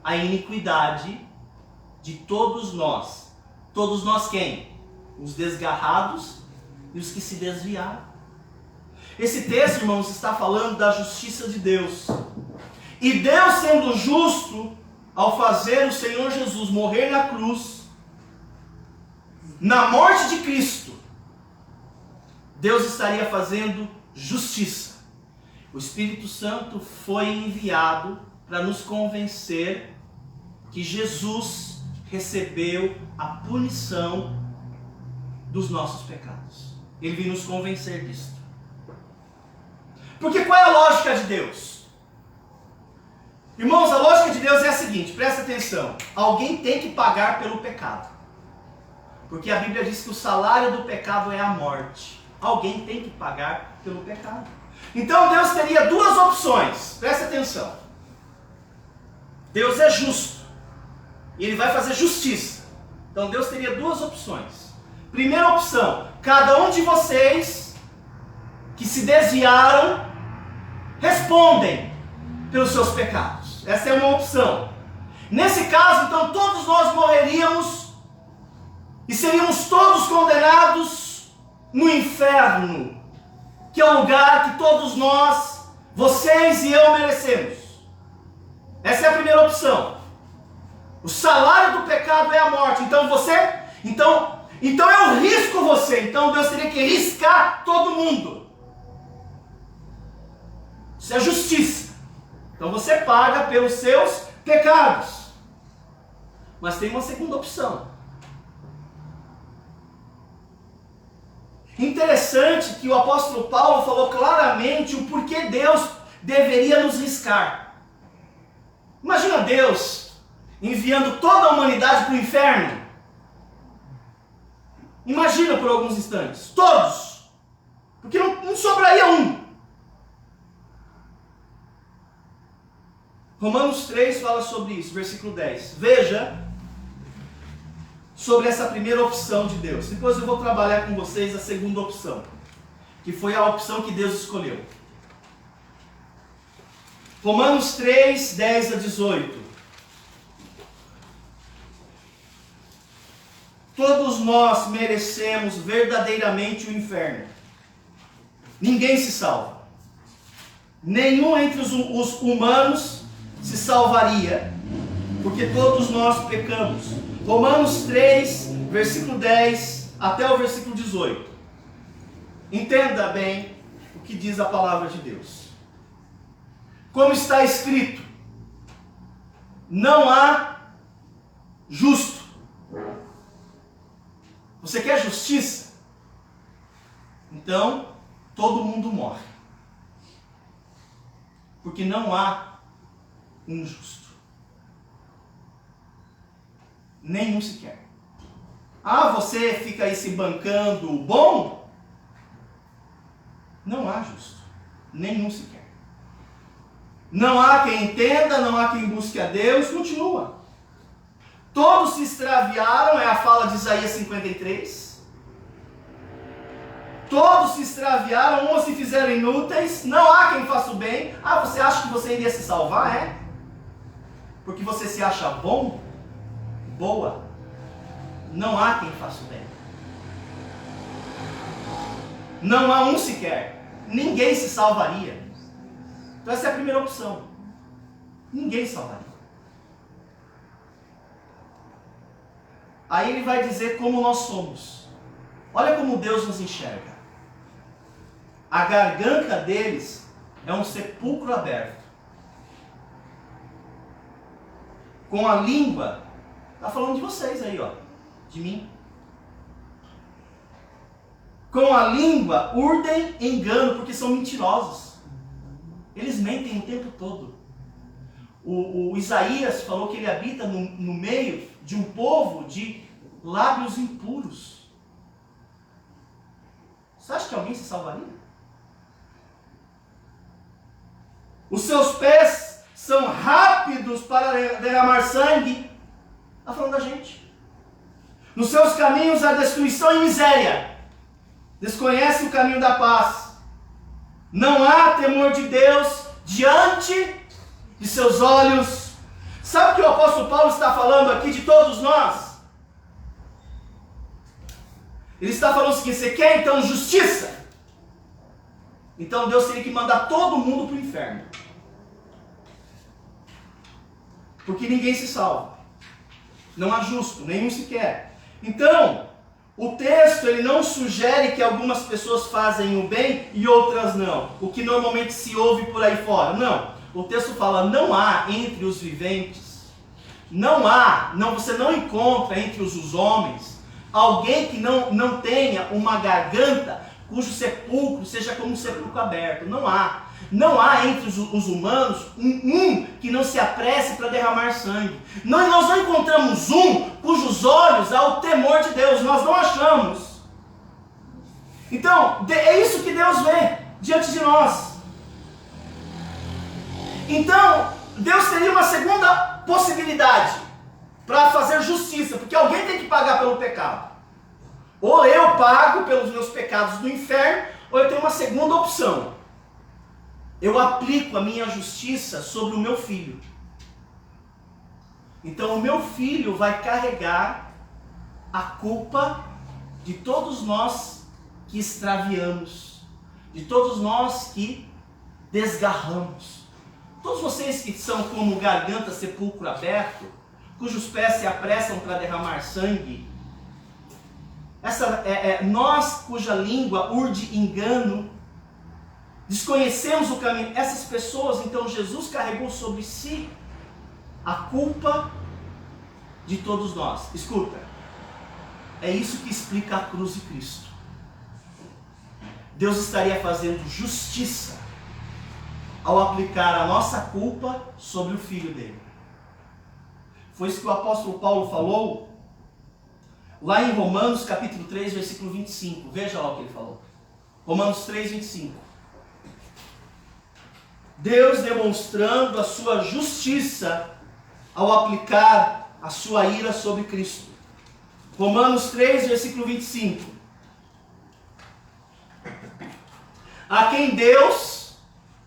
a iniquidade de todos nós. Todos nós quem? Os desgarrados e os que se desviaram. Esse texto, irmãos, está falando da justiça de Deus. E Deus, sendo justo, ao fazer o Senhor Jesus morrer na cruz, na morte de Cristo, Deus estaria fazendo justiça. O Espírito Santo foi enviado para nos convencer que Jesus recebeu a punição dos nossos pecados. Ele veio nos convencer disso. Porque qual é a lógica de Deus? Irmãos, a lógica de Deus é a seguinte, presta atenção. Alguém tem que pagar pelo pecado. Porque a Bíblia diz que o salário do pecado é a morte. Alguém tem que pagar pelo pecado. Então Deus teria duas opções. Presta atenção. Deus é justo. E Ele vai fazer justiça. Então Deus teria duas opções. Primeira opção. Cada um de vocês que se desviaram respondem pelos seus pecados. Essa é uma opção. Nesse caso, então, todos nós morreríamos e seríamos todos condenados no inferno, que é o lugar que todos nós, vocês e eu, merecemos. Essa é a primeira opção. O salário do pecado é a morte. Então eu risco você. Então Deus teria que riscar todo mundo. Isso é justiça. Então você paga pelos seus pecados. Mas tem uma segunda opção. Interessante que o apóstolo Paulo falou claramente o porquê Deus deveria nos riscar. Imagina Deus enviando toda a humanidade para o inferno. Imagina por alguns instantes. Todos. Porque não sobraria um. Romanos 3 fala sobre isso, versículo 10. Veja sobre essa primeira opção de Deus. Depois eu vou trabalhar com vocês a segunda opção, que foi a opção que Deus escolheu. Romanos 3, 10 a 18. Todos nós merecemos verdadeiramente o inferno. Ninguém se salva. Nenhum entre os humanos se salvaria, porque todos nós pecamos. Romanos 3, versículo 10 até o versículo 18. Entenda bem o que diz a palavra de Deus. Como está escrito, não há justo. Você quer justiça? Então, todo mundo morre. Porque não há um justo. Nenhum sequer. Ah, você fica aí se bancando o bom? Não há justo. Nenhum sequer. Não há quem entenda, não há quem busque a Deus. Continua. Todos se extraviaram, é a fala de Isaías 53. Todos se extraviaram, uns se fizeram inúteis. Não há quem faça o bem. Ah, você acha que você iria se salvar? É? Porque você se acha bom? Boa? Não há quem faça o bem. Não há um sequer. Ninguém se salvaria. Então essa é a primeira opção. Ninguém salvaria. Aí ele vai dizer como nós somos. Olha como Deus nos enxerga. A garganta deles é um sepulcro aberto. Com a língua, está falando de vocês aí, ó, de mim. Com a língua urdem engano, porque são mentirosos. Eles mentem o tempo todo. O Isaías falou que ele habita no meio de um povo de lábios impuros. Você acha que alguém se salvaria? Os seus pés são rápidos para derramar sangue. Está falando da gente. Nos seus caminhos há destruição e miséria. Desconhece o caminho da paz. Não há temor de Deus diante de seus olhos. Sabe o que o apóstolo Paulo está falando aqui de todos nós? Ele está falando o seguinte: você quer então justiça? Então Deus teria que mandar todo mundo para o inferno. Porque ninguém se salva. Não há justo, nenhum sequer. Então, o texto ele não sugere que algumas pessoas fazem o bem e outras não. O que normalmente se ouve por aí fora. Não. o texto fala, não há entre os viventes, você não encontra entre os homens alguém que não tenha uma garganta cujo sepulcro seja como um sepulcro aberto. Não há entre os humanos um que não se apresse para derramar sangue. Nós não encontramos um cujos olhos há o temor de Deus. Nós não achamos. Então, é isso que Deus vê diante de nós. Então, Deus teria uma segunda possibilidade para fazer justiça, porque alguém tem que pagar pelo pecado. Ou eu pago pelos meus pecados do inferno, ou eu tenho uma segunda opção. Eu aplico a minha justiça sobre o meu filho. Então o meu filho vai carregar a culpa de todos nós que extraviamos, de todos nós que desgarramos. Todos vocês que são como garganta, sepulcro aberto, cujos pés se apressam para derramar sangue, nós cuja língua urde engano, desconhecemos o caminho. Essas pessoas, então, Jesus carregou sobre si a culpa de todos nós. Escuta, é isso que explica a cruz de Cristo. Deus estaria fazendo justiça ao aplicar a nossa culpa sobre o Filho dele. Foi isso que o apóstolo Paulo falou lá em Romanos capítulo 3, versículo 25. Veja lá o que ele falou. Romanos 3, 25. Deus demonstrando a sua justiça ao aplicar a sua ira sobre Cristo. Romanos 3, versículo 25. A quem Deus,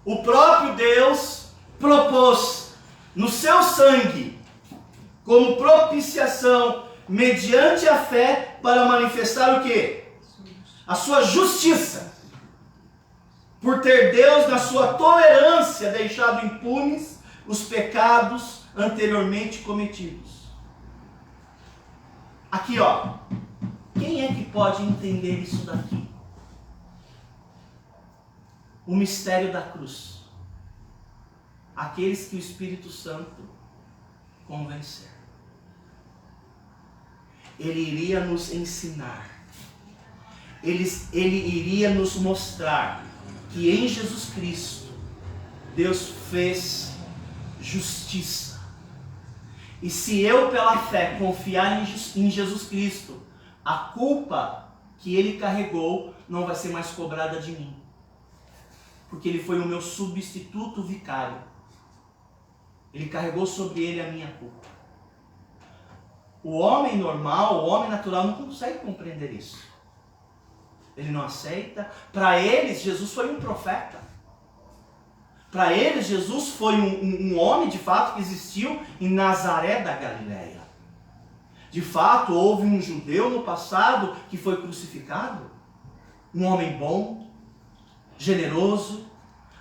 o próprio Deus, propôs no seu sangue como propiciação mediante a fé para manifestar o quê? A sua justiça. Por ter Deus, na sua tolerância, deixado impunes os pecados anteriormente cometidos. Aqui, ó. Quem é que pode entender isso daqui? O mistério da cruz. Aqueles que o Espírito Santo convencer. Ele iria nos ensinar. Ele iria nos mostrar que em Jesus Cristo, Deus fez justiça. E se eu pela fé confiar em Jesus Cristo, a culpa que Ele carregou não vai ser mais cobrada de mim. Porque Ele foi o meu substituto vicário. Ele carregou sobre Ele a minha culpa. O homem normal, o homem natural não consegue compreender isso. Ele não aceita. Para eles, Jesus foi um profeta. Para eles, Jesus foi um homem de fato que existiu em Nazaré da Galileia. De fato, houve um judeu no passado que foi crucificado. Um homem bom, generoso.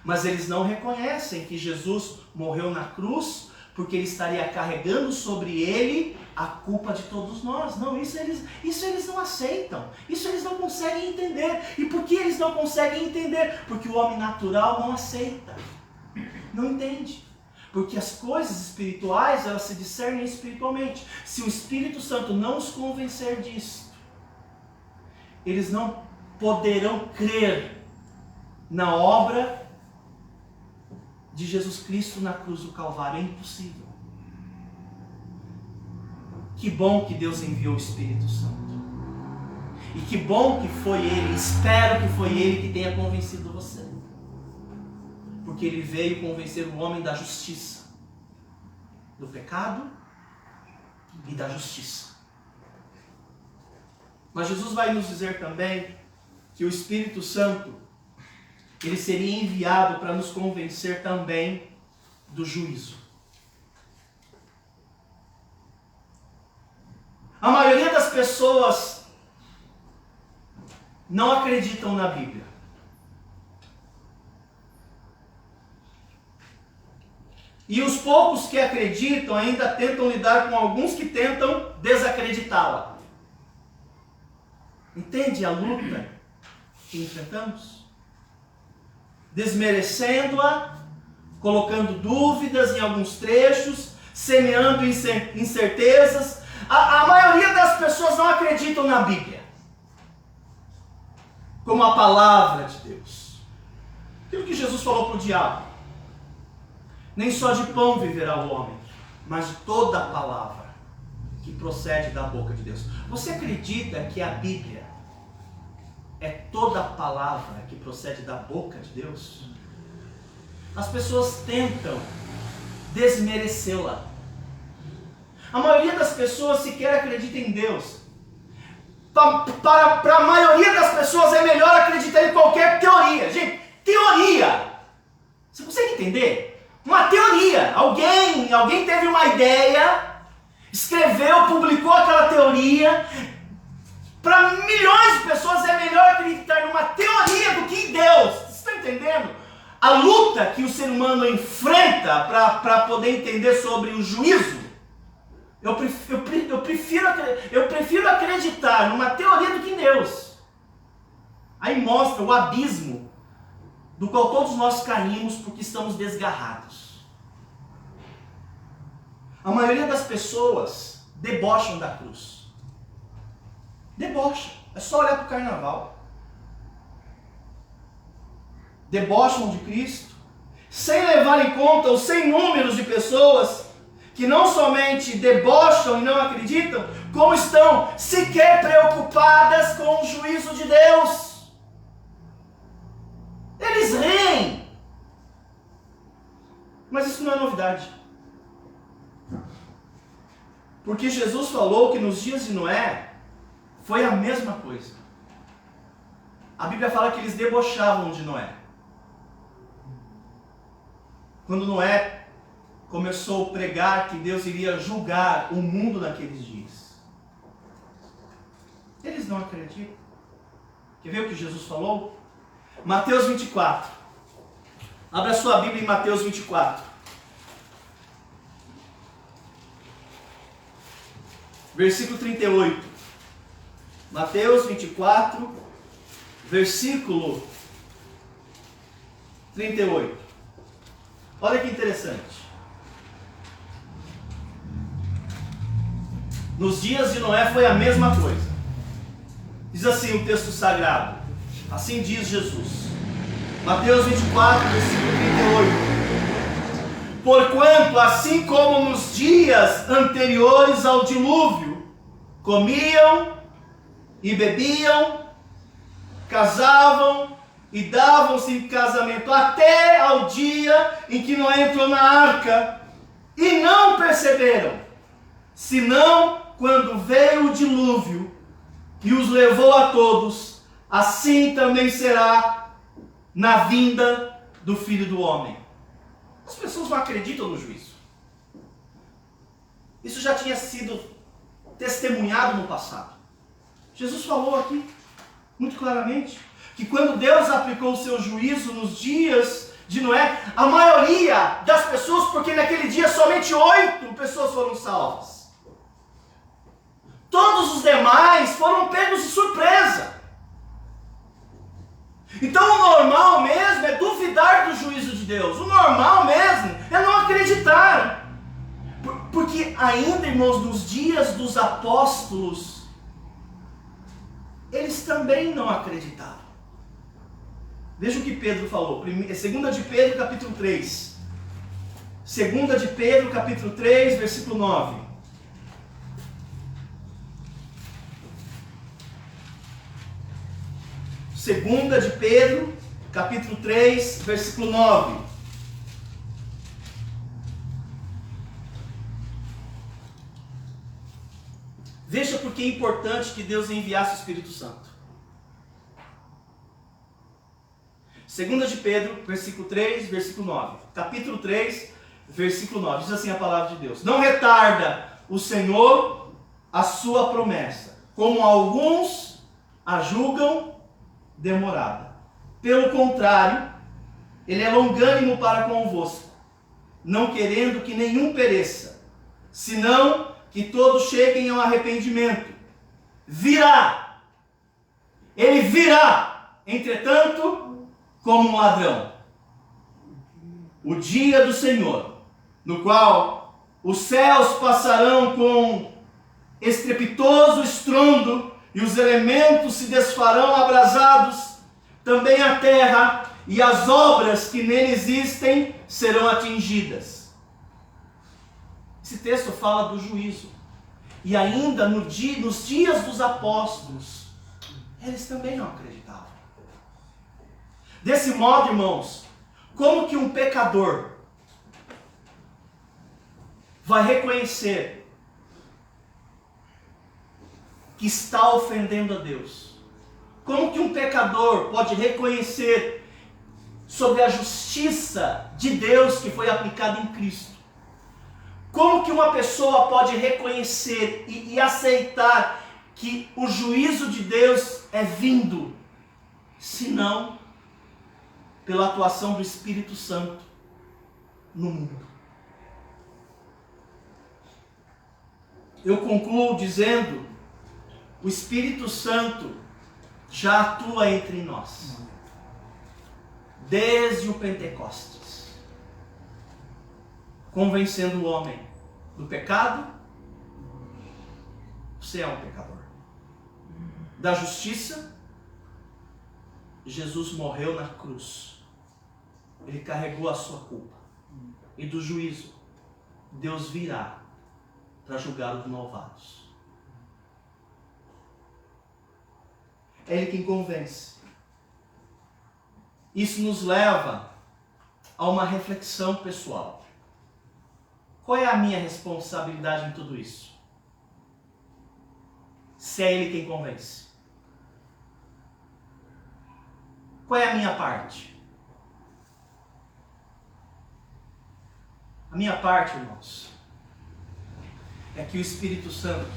Mas eles não reconhecem que Jesus morreu na cruz porque Ele estaria carregando sobre Ele a culpa de todos nós. Não, isso eles não aceitam. Isso eles não conseguem entender. E por que eles não conseguem entender? Porque o homem natural não aceita. Não entende. Porque as coisas espirituais, elas se discernem espiritualmente. Se o Espírito Santo não os convencer disso, eles não poderão crer na obra de Jesus Cristo na cruz do Calvário. É impossível. Que bom que Deus enviou o Espírito Santo. E que bom que foi Ele, espero que foi Ele que tenha convencido você. Porque Ele veio convencer o homem da justiça, do pecado e da justiça. Mas Jesus vai nos dizer também que o Espírito Santo, Ele seria enviado para nos convencer também do juízo. A maioria das pessoas não acreditam na Bíblia. E os poucos que acreditam ainda tentam lidar com alguns que tentam desacreditá-la. Entende a luta que enfrentamos? Desmerecendo-a colocando dúvidas em alguns trechos, semeando incertezas. A maioria das pessoas não acreditam na Bíblia como a palavra de Deus. Aquilo que Jesus falou para o diabo: nem só de pão viverá o homem, mas de toda a palavra que procede da boca de Deus. Você acredita que a Bíblia é toda a palavra que procede da boca de Deus? As pessoas tentam desmerecê-la. A maioria das pessoas sequer acredita em Deus. Para a maioria das pessoas é melhor acreditar em qualquer teoria. Gente, teoria. Você consegue entender? Uma teoria. Alguém teve uma ideia, escreveu, publicou aquela teoria. Para milhões de pessoas é melhor acreditar numa teoria do que em Deus. Vocês estão entendendo? A luta que o ser humano enfrenta para poder entender sobre o juízo. Eu prefiro acreditar numa teoria do que em Deus. Aí mostra o abismo do qual todos nós caímos porque estamos desgarrados. A maioria das pessoas debocham da cruz. Debocham. É só olhar para o carnaval. Debocham de Cristo, sem levar em conta os sem números de pessoas que não somente debocham e não acreditam, como estão sequer preocupadas com o juízo de Deus. Eles riem. Mas isso não é novidade. Porque Jesus falou que nos dias de Noé foi a mesma coisa. A Bíblia fala que eles debochavam de Noé. Quando Noé começou a pregar que Deus iria julgar o mundo naqueles dias. Eles não acreditam. Quer ver o que Jesus falou? Mateus 24. Abra sua Bíblia em Mateus 24. Versículo 38. Mateus 24, versículo 38. Olha que interessante. Nos dias de Noé foi a mesma coisa. Diz assim o texto sagrado. Assim diz Jesus. Mateus 24, versículo 38. Porquanto, assim como nos dias anteriores ao dilúvio, comiam e bebiam, casavam e davam-se em casamento até ao dia em que Noé entrou na arca, e não perceberam, senão quando veio o dilúvio e os levou a todos, assim também será na vinda do Filho do Homem. As pessoas não acreditam no juízo. Isso já tinha sido testemunhado no passado. Jesus falou aqui, muito claramente, que quando Deus aplicou o seu juízo nos dias de Noé, a maioria das pessoas, porque naquele dia somente 8 pessoas foram salvas. Todos os demais foram pegos de surpresa. Então o normal mesmo é duvidar do juízo de Deus. O normal mesmo é não acreditar. Porque ainda, irmãos, nos dias dos apóstolos, eles também não acreditavam. Veja o que Pedro falou. 2 de Pedro, capítulo 3. 2 de Pedro, capítulo 3, versículo 9. Segunda de Pedro, capítulo 3, versículo 9. Veja por que é importante que Deus enviasse o Espírito Santo. Segunda de Pedro, versículo 3, versículo 9. Capítulo 3, versículo 9. Diz assim a palavra de Deus: não retarda o Senhor a sua promessa, como alguns a julgam demorada. Pelo contrário, ele é longânimo para convosco, não querendo que nenhum pereça, senão que todos cheguem ao arrependimento. Ele virá, entretanto, como um ladrão. o dia do Senhor, no qual os céus passarão com estrepitoso estrondo e os elementos se desfarão abrasados, também a terra e as obras que nele existem serão atingidas. Esse texto fala do juízo. E ainda nos dias dos apóstolos, eles também não acreditavam. Desse modo, irmãos, como que um pecador vai reconhecer que está ofendendo a Deus? Como que um pecador pode reconhecer sobre a justiça de Deus que foi aplicada em Cristo? Como que uma pessoa pode reconhecer e aceitar que o juízo de Deus é vindo, se não pela atuação do Espírito Santo no mundo? Eu concluo dizendo: o Espírito Santo já atua entre nós desde o Pentecostes, convencendo o homem do pecado. Você é um pecador. Da justiça, Jesus morreu na cruz, ele carregou a sua culpa. E do juízo, Deus virá para julgar os malvados. É Ele quem convence. Isso nos leva a uma reflexão pessoal. Qual é a minha responsabilidade em tudo isso? Se é Ele quem convence. Qual é a minha parte? A minha parte, irmãos, é que o Espírito Santo,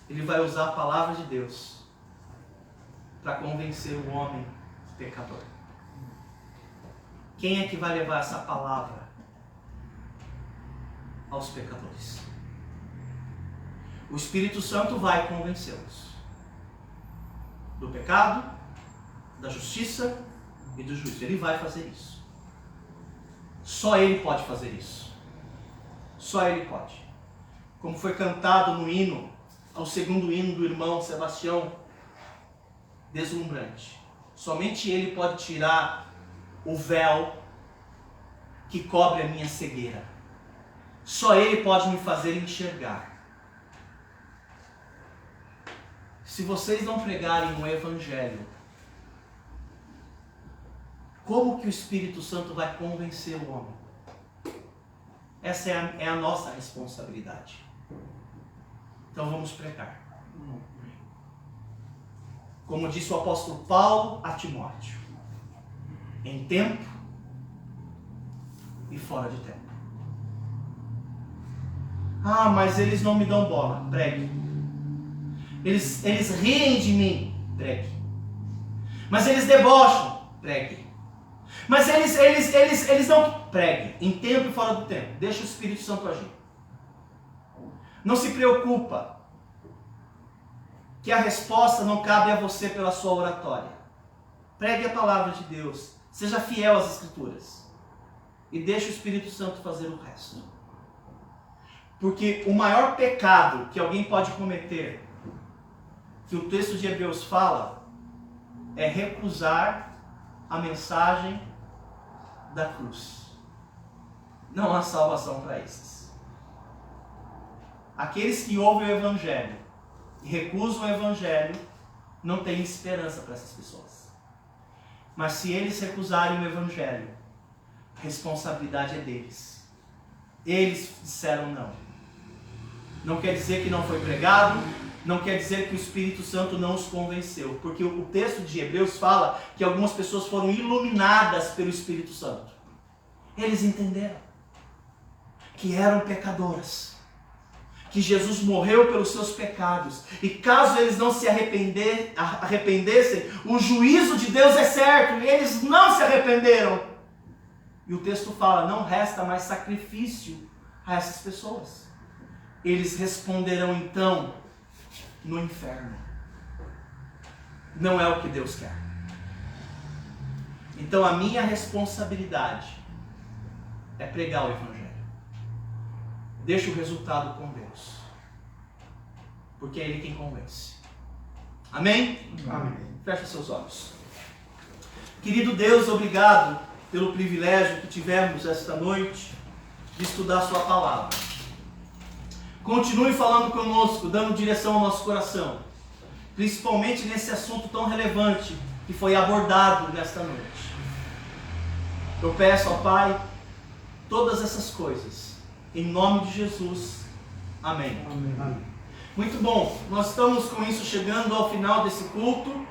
ele vai usar a palavra de Deus para convencer o homem pecador. Quem é que vai levar essa palavra aos pecadores? O Espírito Santo vai convencê-los do pecado, da justiça e do juízo. Ele vai fazer isso. Só Ele pode fazer isso. Só Ele pode. Como foi cantado no hino, ao segundo hino do irmão Sebastião, deslumbrante. Somente Ele pode tirar o véu que cobre a minha cegueira. Só Ele pode me fazer enxergar. Se vocês não pregarem o Evangelho, como que o Espírito Santo vai convencer o homem? Essa é a nossa responsabilidade. Então vamos pregar. Como disse o apóstolo Paulo a Timóteo, em tempo e fora de tempo. Ah, mas eles não me dão bola. Pregue. Eles riem de mim. Pregue. Mas eles debocham. Pregue. Mas eles não... Pregue. Em tempo e fora do tempo. Deixa o Espírito Santo agir. Não se preocupa que a resposta não cabe a você pela sua oratória. Pregue a palavra de Deus. Seja fiel às Escrituras. E deixe o Espírito Santo fazer o resto. Porque o maior pecado que alguém pode cometer, que o texto de Hebreus fala, é recusar a mensagem da cruz. Não há salvação para esses. Aqueles que ouvem o Evangelho e recusam o Evangelho, não têm esperança para essas pessoas. Mas se eles recusarem o Evangelho, a responsabilidade é deles. Eles disseram não. Não quer dizer que não foi pregado, não quer dizer que o Espírito Santo não os convenceu. Porque o texto de Hebreus fala que algumas pessoas foram iluminadas pelo Espírito Santo. Eles entenderam que eram pecadoras, que Jesus morreu pelos seus pecados, e caso eles não se arrependessem, o juízo de Deus é certo, e eles não se arrependeram. E o texto fala, não resta mais sacrifício a essas pessoas. Eles responderão então no inferno. Não é o que Deus quer. Então a minha responsabilidade é pregar o Evangelho. Deixa o resultado com Deus, porque é Ele quem convence. Amém? Amém. Fecha seus olhos. Querido Deus, obrigado pelo privilégio que tivemos esta noite de estudar Sua palavra. Continue falando conosco, dando direção ao nosso coração, principalmente nesse assunto tão relevante que foi abordado nesta noite. Eu peço ao Pai todas essas coisas, em nome de Jesus. Amém. Amém. Muito bom, nós estamos com isso chegando ao final desse culto.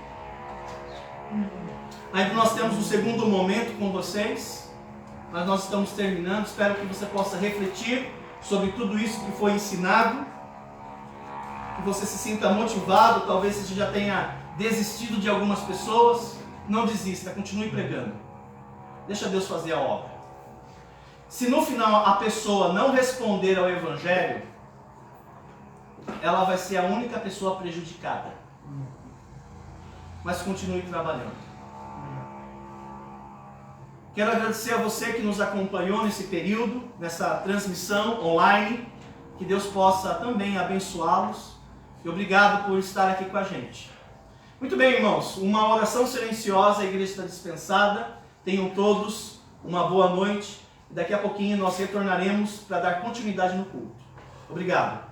Ainda nós temos um segundo momento com vocês, mas nós estamos terminando. Espero que você possa refletir sobre tudo isso que foi ensinado, que você se sinta motivado. Talvez você já tenha desistido de algumas pessoas. Não desista, continue pregando. Deixa Deus fazer a obra. Se no final a pessoa não responder ao Evangelho, ela vai ser a única pessoa prejudicada. Mas continue trabalhando. Quero agradecer a você que nos acompanhou nesse período, nessa transmissão online. Que Deus possa também abençoá-los. E obrigado por estar aqui com a gente. Muito bem, irmãos. Uma oração silenciosa, a igreja está dispensada. Tenham todos uma boa noite. Daqui a pouquinho nós retornaremos para dar continuidade no culto. Obrigado.